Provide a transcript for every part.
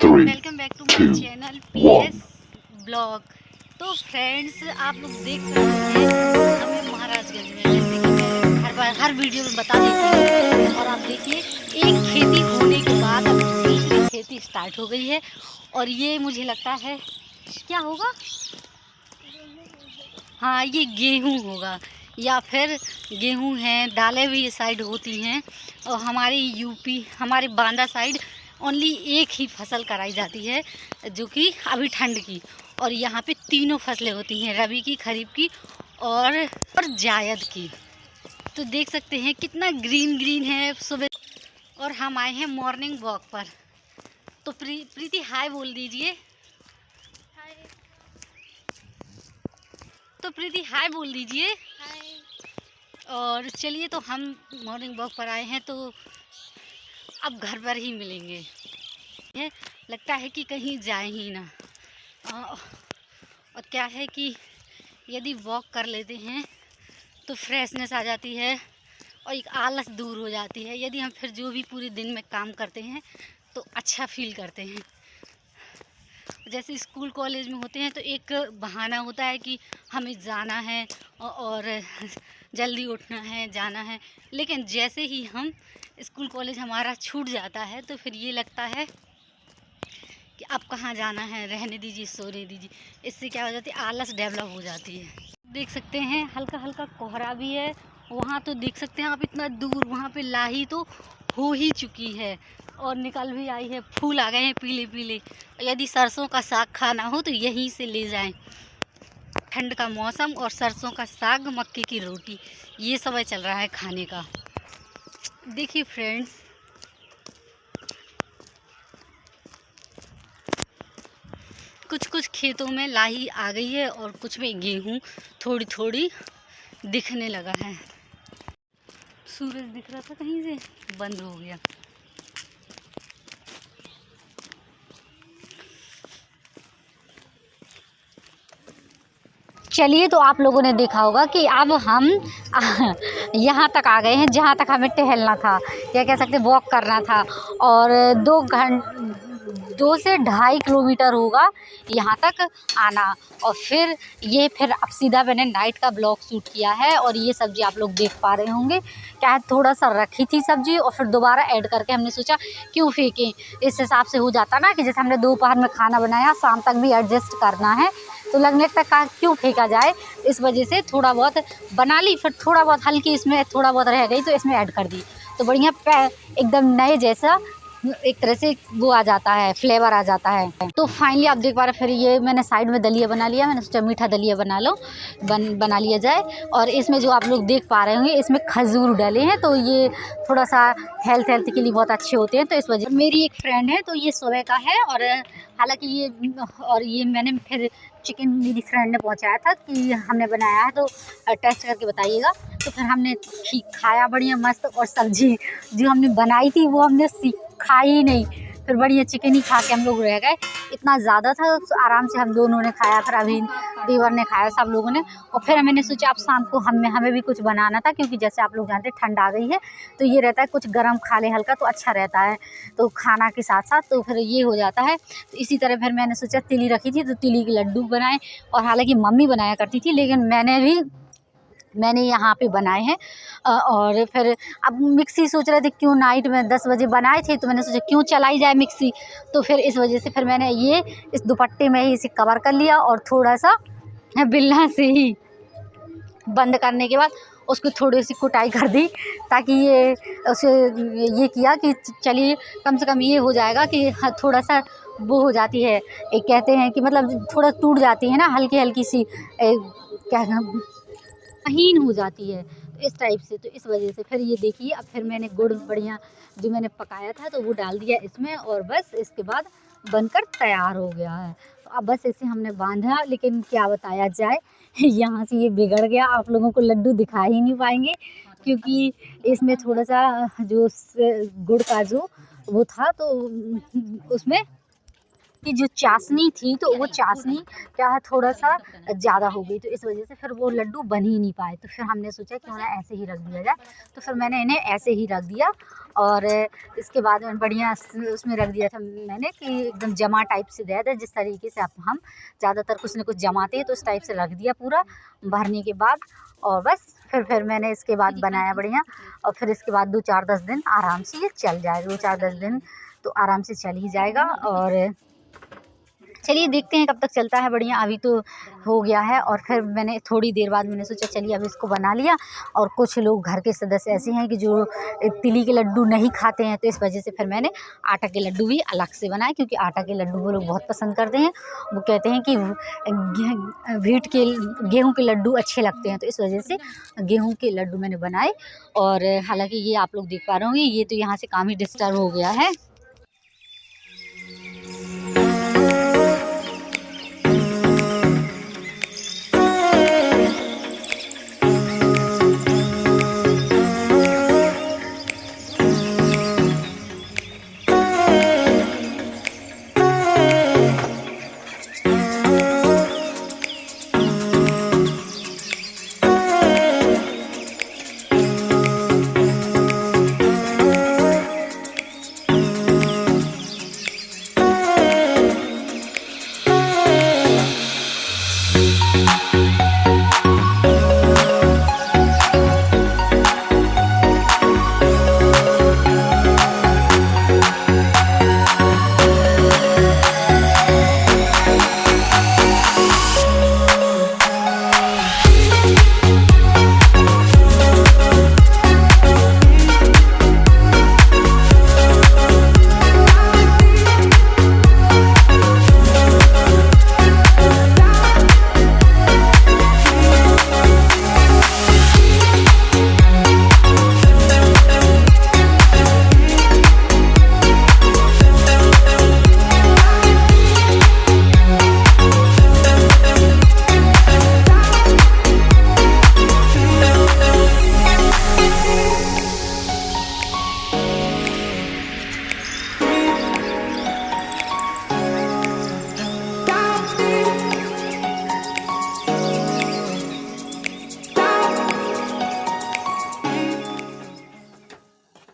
Welcome back to my channel PS blog. तो friends, आप लोग देख सकते हैं हमें महाराजगंज में, जैसे कि मैं हर बार हर वीडियो में बता देती हूँ, और आप देखिए एक खेती होने के बाद अब दूसरी खेती स्टार्ट हो गई है। और ये मुझे लगता है क्या होगा, हाँ ये गेहूँ होगा, या फिर गेहूँ हैं, दालें भी ये साइड होती हैं। और हमारे यूपी, हमारे बांदा साइड ओनली एक ही फसल कराई जाती है, जो कि अभी ठंड की। और यहाँ पे तीनों फसलें होती हैं, रबी की, खरीफ की और जायद की। तो देख सकते हैं कितना ग्रीन ग्रीन है सुबह। और हम आए हैं मॉर्निंग वॉक पर। तो प्रीति हाय बोल दीजिए। तो प्रीति हाय बोल दीजिए। और चलिए, तो हम मॉर्निंग वॉक पर आए हैं, तो अब घर पर ही मिलेंगे। ये लगता है कि कहीं जाए ही ना। और क्या है कि यदि वॉक कर लेते हैं तो फ्रेशनेस आ जाती है और एक आलस दूर हो जाती है। यदि हम फिर जो भी पूरे दिन में काम करते हैं तो अच्छा फील करते हैं। जैसे स्कूल कॉलेज में होते हैं तो एक बहाना होता है कि हमें जाना है और जल्दी उठना है, जाना है। लेकिन जैसे ही हम स्कूल कॉलेज हमारा छूट जाता है तो फिर ये लगता है कि अब कहाँ जाना है, रहने दीजिए, सोने दीजिए। इससे क्या हो जाती है, आलस डेवलप हो जाती है। देख सकते हैं हल्का हल्का कोहरा भी है। वहाँ तो देख सकते हैं आप, इतना दूर वहाँ पे लाही तो हो ही चुकी है और निकल भी आई है, फूल आ गए हैं पीले पीले। यदि सरसों का साग खाना हो तो यहीं से ले जाएं। ठंड का मौसम और सरसों का साग, मक्के की रोटी, ये समय चल रहा है खाने का। देखिए फ्रेंड्स, कुछ कुछ खेतों में लाही आ गई है और कुछ में गेहूँ थोड़ी थोड़ी दिखने लगा है। सूरज दिख रहा था कहीं से, बंद हो गया। चलिए, तो आप लोगों ने देखा होगा कि अब हम यहाँ तक आ गए हैं जहाँ तक हमें टहलना था, या कह सकते वॉक करना था। और 2 से 2.5 किलोमीटर होगा यहाँ तक आना। और फिर अब सीधा मैंने नाइट का ब्लॉग शूट किया है। और ये सब्ज़ी आप लोग देख पा रहे होंगे, क्या है, थोड़ा सा रखी थी सब्ज़ी और फिर दोबारा ऐड करके हमने सोचा क्यों फेंकें। इस हिसाब से हो जाता ना कि जैसे हमने दोपहर में खाना बनाया, शाम तक भी एडजस्ट करना है, तो लगने तक का क्यों फेंका जाए। इस वजह से थोड़ा बहुत बना ली, फिर थोड़ा बहुत हल्की इसमें थोड़ा बहुत रह गई तो इसमें ऐड कर दी। तो बढ़िया एकदम नए जैसा एक तरह से वो आ जाता है, फ्लेवर आ जाता है। तो फाइनली आप देख पा रहे, फिर ये मैंने साइड में दलिया बना लिया। मैंने सोचा मीठा दलिया बना लिया जाए। और इसमें जो आप लोग देख पा रहे होंगे, इसमें खजूर डाले हैं, तो ये थोड़ा सा हेल्थ के लिए बहुत अच्छे होते हैं। तो इस वजह, मेरी एक फ्रेंड है तो ये सुबह का है। और हालांकि ये मैंने फिर चिकन मेरी फ्रेंड ने पहुंचाया था कि हमने बनाया है, तो टेस्ट करके बताइएगा। तो फिर हमने खाया बढ़िया मस्त। और सब्जी जो हमने बनाई थी वो हमने खाई ही नहीं, फिर बढ़िया चिकन ही खा के हम लोग रह गए। इतना ज़्यादा था, आराम से हम दोनों ने खाया, फिर अभी देवर ने खाया, सब लोगों ने। और फिर मैंने सोचा अब शाम को हमें भी कुछ बनाना था, क्योंकि जैसे आप लोग जानते हैं ठंड आ गई है, तो ये रहता है कुछ गर्म खा ले हल्का, तो अच्छा रहता है तो खाना के साथ साथ, तो फिर ये हो जाता है। तो इसी तरह फिर मैंने सोचा तिली रखी थी तो तिली के लड्डू बनाए। और हालांकि मम्मी बनाया करती थी, लेकिन मैंने यहाँ पे बनाए हैं। और फिर अब मिक्सी सोच रहे थे क्यों नाइट में 10 बजे बनाए थे, तो मैंने सोचा क्यों चलाई जाए मिक्सी। तो फिर इस वजह से फिर मैंने ये इस दुपट्टे में ही इसे कवर कर लिया और थोड़ा सा बिल्ला से ही बंद करने के बाद उसको थोड़ी सी कुटाई कर दी, ताकि ये किया कि चलिए कम से कम ये हो जाएगा कि थोड़ा सा वो हो जाती है, एक कहते हैं कि मतलब थोड़ा टूट जाती है ना, हल्की हल्की सी क्या महीन हो जाती है, तो इस टाइप से। तो इस वजह से फिर ये देखिए, अब फिर मैंने गुड़ बढ़िया जो मैंने पकाया था तो वो डाल दिया इसमें, और बस इसके बाद बनकर तैयार हो गया है। तो अब बस इसे हमने बांधा, लेकिन क्या बताया जाए यहाँ से ये बिगड़ गया। आप लोगों को लड्डू दिखा ही नहीं पाएंगे, क्योंकि इसमें थोड़ा सा जो गुड़ का जो वो था, तो उसमें कि जो चाशनी थी तो वो चाशनी क्या है थोड़ा सा ज़्यादा हो गई, तो इस वजह से फिर वो लड्डू बन ही नहीं पाए। तो फिर हमने सोचा क्यों ना ऐसे ही रख दिया जाए, तो फिर मैंने इन्हें ऐसे ही रख दिया। और इसके बाद में बढ़िया उसमें रख दिया था मैंने कि एकदम जमा टाइप से दिया था, जिस तरीके से अब हम ज़्यादातर कुछ न कुछ जमाते हैं तो उस टाइप से रख दिया पूरा भरने के बाद। और बस फिर मैंने इसके बाद बनाया बढ़िया। और फिर इसके बाद 2-4-10 दिन आराम से ये चल जाएगा, 2-4-10 दिन तो आराम से चल ही जाएगा। और चलिए देखते हैं कब तक चलता है बढ़िया। अभी तो हो गया है और फिर मैंने थोड़ी देर बाद मैंने सोचा चलिए अब इसको बना लिया। और कुछ लोग घर के सदस्य ऐसे हैं कि जो तिली के लड्डू नहीं खाते हैं, तो इस वजह से फिर मैंने आटा के लड्डू भी अलग से बनाए, क्योंकि आटा के लड्डू वो लोग बहुत पसंद करते हैं। वो कहते हैं कि गेहूँ के लड्डू अच्छे लगते हैं, तो इस वजह से गेहूँ के लड्डू मैंने बनाए। और हालांकि ये आप लोग देख पा रहे होंगे, ये तो यहाँ से काम ही डिस्टर्ब हो गया है।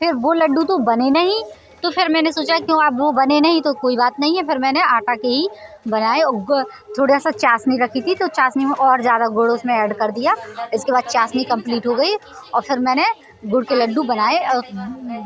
फिर वो लड्डू तो बने नहीं, तो फिर मैंने सोचा क्यों अब वो बने नहीं तो कोई बात नहीं है, फिर मैंने आटा के ही बनाए। और थोड़ा सा चाशनी रखी थी तो चाशनी में और ज़्यादा गुड़ उसमें ऐड कर दिया। इसके बाद चाशनी कंप्लीट हो गई और फिर मैंने गुड़ के लड्डू बनाए। और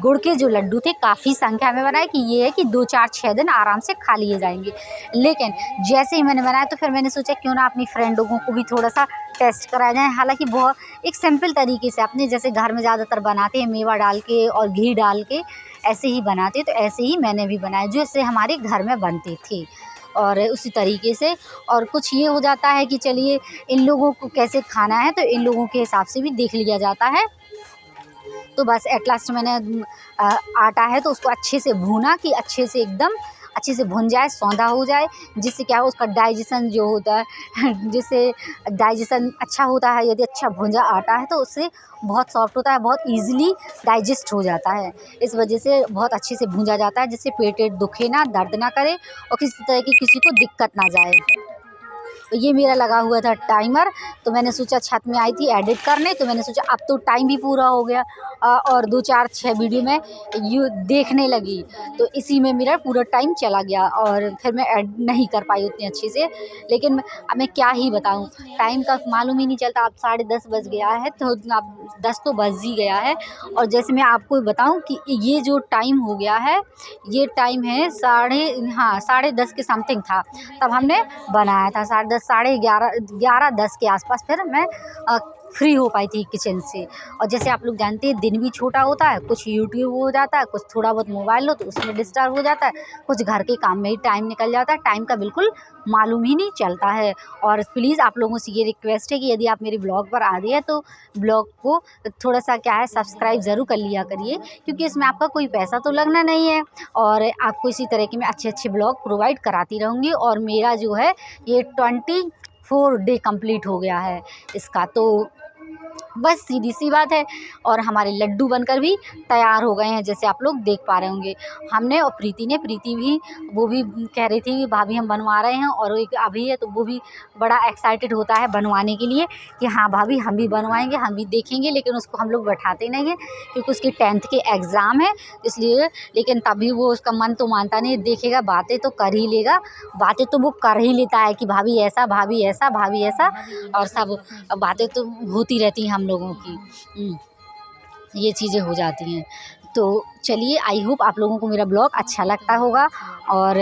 गुड़ के जो लड्डू थे काफ़ी संख्या में बनाए, कि ये है कि 2-4-6 दिन आराम से खा लिए जाएंगे। लेकिन जैसे ही मैंने बनाया तो फिर मैंने सोचा क्यों ना अपनी फ्रेंड लोगों को भी थोड़ा सा टेस्ट कराया जाए। हालांकि बहुत एक सिंपल तरीके से अपने जैसे घर में ज़्यादातर बनाते हैं, मेवा डाल के और घी डाल के ऐसे ही बनाते, तो ऐसे ही मैंने भी बनाया जैसे हमारे घर में बनते थे, और उसी तरीके से। और कुछ ये हो जाता है कि चलिए इन लोगों को कैसे खाना है, तो इन लोगों के हिसाब से भी देख लिया जाता है। तो बस एट लास्ट मैंने आटा है तो उसको अच्छे से भूना, कि अच्छे से एकदम अच्छे से भुन जाए, सौंधा हो जाए, जिससे क्या हो उसका डाइजेशन जो होता है जिससे डाइजेशन अच्छा होता है। यदि अच्छा भुंजा आटा है तो उससे बहुत सॉफ्ट होता है, बहुत इजीली डाइजेस्ट हो जाता है। इस वजह से बहुत अच्छे से भूंजा जाता है, जिससे पेट दुखे ना, दर्द ना करे और किसी तरह की किसी को दिक्कत ना जाए। तो ये मेरा लगा हुआ था टाइमर, तो मैंने सोचा छत में आई थी एडिट करने, तो मैंने सोचा अब तो टाइम भी पूरा हो गया और 2-4-6 वीडियो में यू देखने लगी, तो इसी में मेरा पूरा टाइम चला गया और फिर मैं ऐड नहीं कर पाई उतनी अच्छे से। लेकिन अब मैं क्या ही बताऊं, टाइम का मालूम ही नहीं चलता। अब 10:30 बज गया है, तो अब 10 तो बज ही गया है। और जैसे मैं आपको बताऊं कि ये जो टाइम हो गया है, ये टाइम है 10:30 के समथिंग था तब हमने बनाया था। 10:30, 11:10 के आसपास फिर मैं फ्री हो पाई थी किचन से। और जैसे आप लोग जानते हैं दिन भी छोटा होता है, कुछ यूट्यूब हो जाता है, कुछ थोड़ा बहुत मोबाइल हो तो उसमें डिस्टर्ब हो जाता है, कुछ घर के काम में ही टाइम निकल जाता है, टाइम का बिल्कुल मालूम ही नहीं चलता है। और प्लीज़ आप लोगों से ये रिक्वेस्ट है कि यदि आप मेरे ब्लॉग पर आ रही है तो ब्लॉग को थोड़ा सा क्या है सब्सक्राइब ज़रूर कर लिया करिए, क्योंकि इसमें आपका कोई पैसा तो लगना नहीं है और आपको इसी तरह के मैं अच्छे ब्लॉग प्रोवाइड कराती रहूँगी। और मेरा जो है ये 24 डे कंप्लीट हो गया है इसका, तो बस सीधी सी बात है। और हमारे लड्डू बनकर भी तैयार हो गए हैं, जैसे आप लोग देख पा रहे होंगे। हमने और प्रीति भी, वो भी कह रही थी कि भाभी हम बनवा रहे हैं, और एक अभी है तो वो भी बड़ा एक्साइटेड होता है बनवाने के लिए कि हाँ भाभी हम भी बनवाएंगे, हम भी देखेंगे। लेकिन उसको हम लोग बैठाते नहीं हैं क्योंकि उसकी 10th के एग्ज़ाम है, इसलिए। लेकिन तभी वो, उसका मन तो मानता नहीं, देखेगा, बातें तो कर ही लेगा, बातें तो वो कर ही लेता है कि भाभी ऐसा, भाभी ऐसा, भाभी ऐसा, और सब बातें तो होती रहती हैं हम लोगों की। ये चीज़ें हो जाती हैं। तो चलिए, आई होप आप लोगों को मेरा ब्लॉग अच्छा लगता होगा, और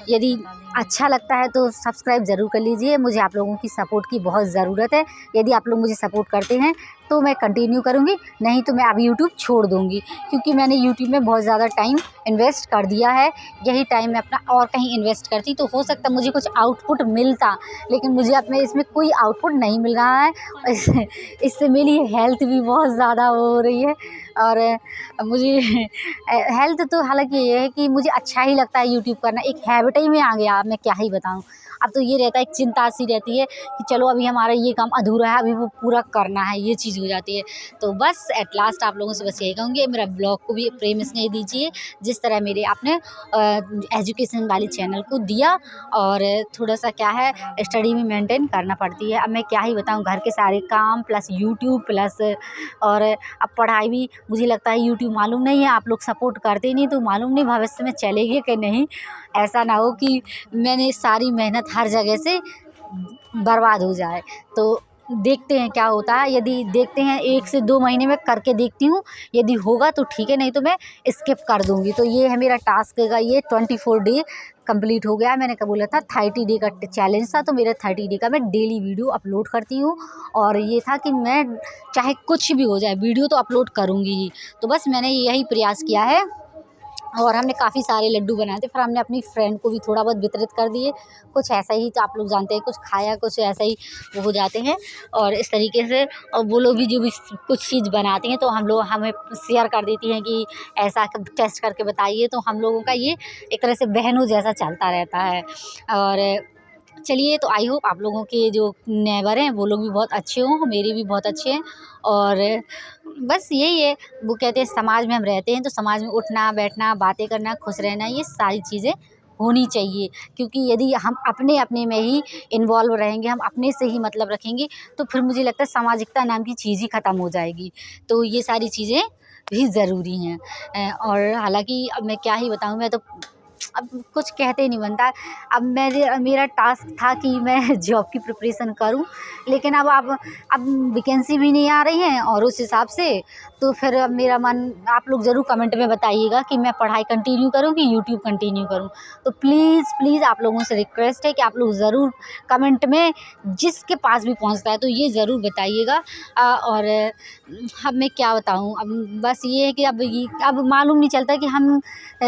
यदि अच्छा लगता है तो सब्सक्राइब ज़रूर कर लीजिए। मुझे आप लोगों की सपोर्ट की बहुत ज़रूरत है। यदि आप लोग मुझे सपोर्ट करते हैं तो मैं कंटिन्यू करूँगी, नहीं तो मैं अब यूट्यूब छोड़ दूँगी, क्योंकि मैंने यूट्यूब में बहुत ज़्यादा टाइम इन्वेस्ट कर दिया है। यही टाइम मैं अपना और कहीं इन्वेस्ट करती तो हो सकता मुझे कुछ आउटपुट मिलता, लेकिन मुझे अपने इसमें कोई आउटपुट नहीं मिल रहा है। इससे मेरी हेल्थ भी बहुत ज़्यादा हो रही है, और मुझे हेल्थ तो हालांकि ये है कि मुझे अच्छा ही लगता है यूट्यूब करना, एक हैबिट ही में आ गया। मैं क्या ही बताऊं। अब तो ये रहता है, एक चिंता सी रहती है कि चलो अभी हमारा ये काम अधूरा है, अभी वो पूरा करना है, ये चीज़ हो जाती है। तो बस एट लास्ट आप लोगों से बस यही कहूँगी, मेरा ब्लॉग को भी प्रेम स्नेह दीजिए जिस तरह मेरे आपने एजुकेशन वाली चैनल को दिया। और थोड़ा सा क्या है, स्टडी में मेंटेन करना पड़ती है। अब मैं क्या ही बताऊँ, घर के सारे काम प्लस यूट्यूब प्लस, और अब पढ़ाई भी, मुझे लगता है यूट्यूब, मालूम नहीं है, आप लोग सपोर्ट करते नहीं तो मालूम नहीं भविष्य में चलेगी कि नहीं। ऐसा ना हो कि मैंने सारी मेहनत हर जगह से बर्बाद हो जाए। तो देखते हैं क्या होता है। यदि देखते हैं 1 से 2 महीने में करके देखती हूँ, यदि होगा तो ठीक है, नहीं तो मैं स्किप कर दूँगी। तो ये है मेरा टास्क का, ये 24 डे कंप्लीट हो गया। मैंने कब बोला था 30 डे का चैलेंज था, तो मेरा 30 डे का मैं डेली वीडियो अपलोड करती हूँ। और ये था कि मैं चाहे कुछ भी हो जाए वीडियो तो अपलोड करूँगी ही। तो बस मैंने यही प्रयास किया है, और हमने काफ़ी सारे लड्डू बनाए थे, फिर हमने अपनी फ्रेंड को भी थोड़ा बहुत वितरित कर दिए। कुछ ऐसा ही, तो आप लोग जानते हैं, कुछ खाया, कुछ ऐसा ही वो हो जाते हैं। और इस तरीके से, और वो लोग भी जो भी कुछ चीज़ बनाती हैं तो हम लोग हमें शेयर कर देती हैं कि ऐसा टेस्ट करके बताइए। तो हम लोगों का ये एक तरह से बहनों जैसा चलता रहता है। और चलिए, तो आई होप आप लोगों के जो नेबर हैं वो लोग भी बहुत अच्छे हों, मेरे भी बहुत अच्छे हैं। और बस यही है, वो कहते हैं समाज में हम रहते हैं तो समाज में उठना बैठना, बातें करना, खुश रहना, ये सारी चीज़ें होनी चाहिए। क्योंकि यदि हम अपने अपने में ही इन्वॉल्व रहेंगे, हम अपने से ही मतलब रखेंगे, तो फिर मुझे लगता है सामाजिकता नाम की चीज़ ही ख़त्म हो जाएगी। तो ये सारी चीज़ें भी ज़रूरी हैं। और हालांकि अब मैं क्या ही बताऊँ, मैं तो अब कुछ कहते नहीं बनता। अब मेरा टास्क था कि मैं जॉब की प्रिपरेशन करूं, लेकिन अब वैकेंसी भी नहीं आ रही है, और उस हिसाब से तो फिर अब मेरा मन, आप लोग ज़रूर कमेंट में बताइएगा कि मैं पढ़ाई कंटिन्यू करूं कि यूट्यूब कंटिन्यू करूं। तो प्लीज़ प्लीज़ आप लोगों से रिक्वेस्ट है कि आप लोग ज़रूर कमेंट में, जिसके पास भी पहुंचता है तो ये ज़रूर बताइएगा। और अब मैं क्या बताऊं, अब बस ये है कि अब मालूम नहीं चलता कि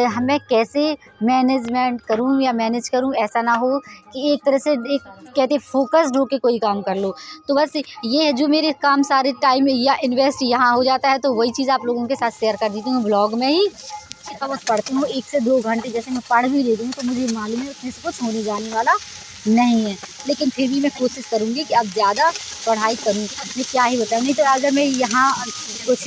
हमें कैसे मैनेजमेंट करूं या मैनेज करूं। ऐसा ना हो कि एक तरह से, एक कहते फोकस्ड होके कोई काम कर लो। तो बस ये है, जो मेरे काम सारे टाइम या इन्वेस्ट यहाँ हो जाता है, तो वही चीज़ आप लोगों के साथ शेयर कर देती हूँ ब्लॉग में ही। बस पढ़ती हूँ 1 से 2 घंटे, जैसे मैं पढ़ भी लेती हूँ तो मुझे मालूम है उसमें से कुछ होने जाने वाला नहीं है, लेकिन फिर भी मैं कोशिश करूँगी कि अब ज़्यादा पढ़ाई करूँ। मैं क्या ही बताऊँ, नहीं तो अगर मैं यहाँ कुछ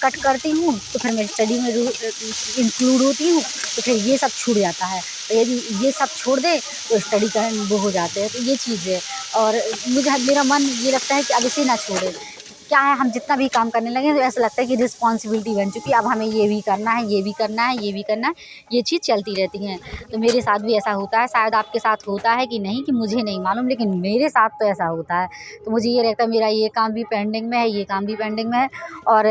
कट करती हूँ तो फिर मैं स्टडी में इंक्लूड होती हूँ, तो फिर ये सब छूट जाता है। तो यदि ये सब छोड़ दे तो स्टडी का वो हो जाते हैं। तो ये चीज़ है, और मेरा मन ये लगता है कि अब इसे ना छोड़े। क्या है, हम जितना भी काम करने लगे तो ऐसा लगता है कि रिस्पॉन्सिबिलिटी बन चुकी है, अब हमें ये भी करना है, ये भी करना है, ये भी करना है, ये चीज़ चलती रहती है। तो मेरे साथ भी ऐसा होता है, शायद आपके साथ होता है कि नहीं, कि मुझे नहीं मालूम, लेकिन मेरे साथ तो ऐसा होता है। तो मुझे ये रहता है मेरा ये काम भी पेंडिंग में है, ये काम भी पेंडिंग में है। और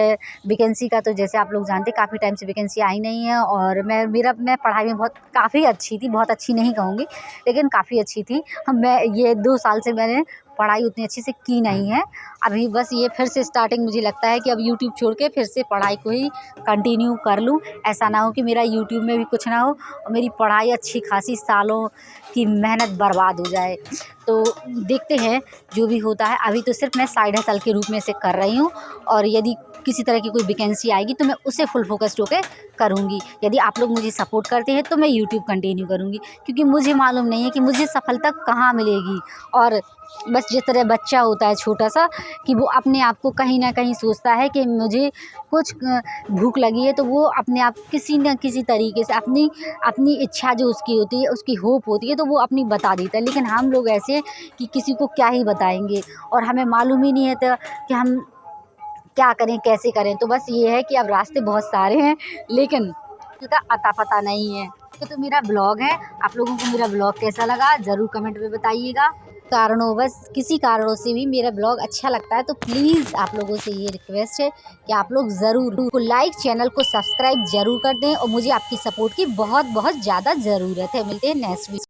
वैकेंसी का तो जैसे आप लोग जानते, काफ़ी टाइम से वैकेंसी आई नहीं है। और मैं पढ़ाई में काफ़ी अच्छी थी, बहुत अच्छी नहीं कहूँगी, लेकिन काफ़ी अच्छी थी। मैं ये 2 साल से मैंने पढ़ाई उतनी अच्छी से की नहीं है। अभी बस ये फिर से स्टार्टिंग, मुझे लगता है कि अब यूट्यूब छोड़ के फिर से पढ़ाई को ही कंटिन्यू कर लूँ। ऐसा ना हो कि मेरा यूट्यूब में भी कुछ ना हो और मेरी पढ़ाई अच्छी खासी सालों की मेहनत बर्बाद हो जाए। तो देखते हैं जो भी होता है। अभी तो सिर्फ मैं साइड हसल के रूप में से कर रही हूँ, और यदि किसी तरह की कोई वैकेंसी आएगी तो मैं उसे फुल फोकस्ड होकर करूँगी। यदि आप लोग मुझे सपोर्ट करते हैं तो मैं यूट्यूब कंटिन्यू करूँगी, क्योंकि मुझे मालूम नहीं है कि मुझे सफलता कहाँ मिलेगी। और बस जिस तरह बच्चा होता है छोटा सा, कि वो अपने आप को कहीं ना कहीं सोचता है कि मुझे कुछ भूख लगी है, तो वो अपने आप किसी न किसी तरीके से अपनी इच्छा जो उसकी होती है, उसकी होप होती है, तो वो अपनी बता देता है। लेकिन हम लोग ऐसे हैं कि किसी को क्या ही बताएंगे, और हमें मालूम ही नहीं है तो कि हम क्या करें, कैसे करें। तो बस ये है कि अब रास्ते बहुत सारे हैं, लेकिन का अता पता नहीं है। तो मेरा ब्लॉग है, आप लोगों को मेरा ब्लॉग कैसा लगा ज़रूर कमेंट में बताइएगा। किसी कारणों से भी मेरा ब्लॉग अच्छा लगता है तो प्लीज़ आप लोगों से ये रिक्वेस्ट है कि आप लोग ज़रूर लाइक, चैनल को सब्सक्राइब ज़रूर कर दें, और मुझे आपकी सपोर्ट की बहुत बहुत ज़्यादा ज़रूरत है। मिलते हैं नेक्स्ट वीडियो।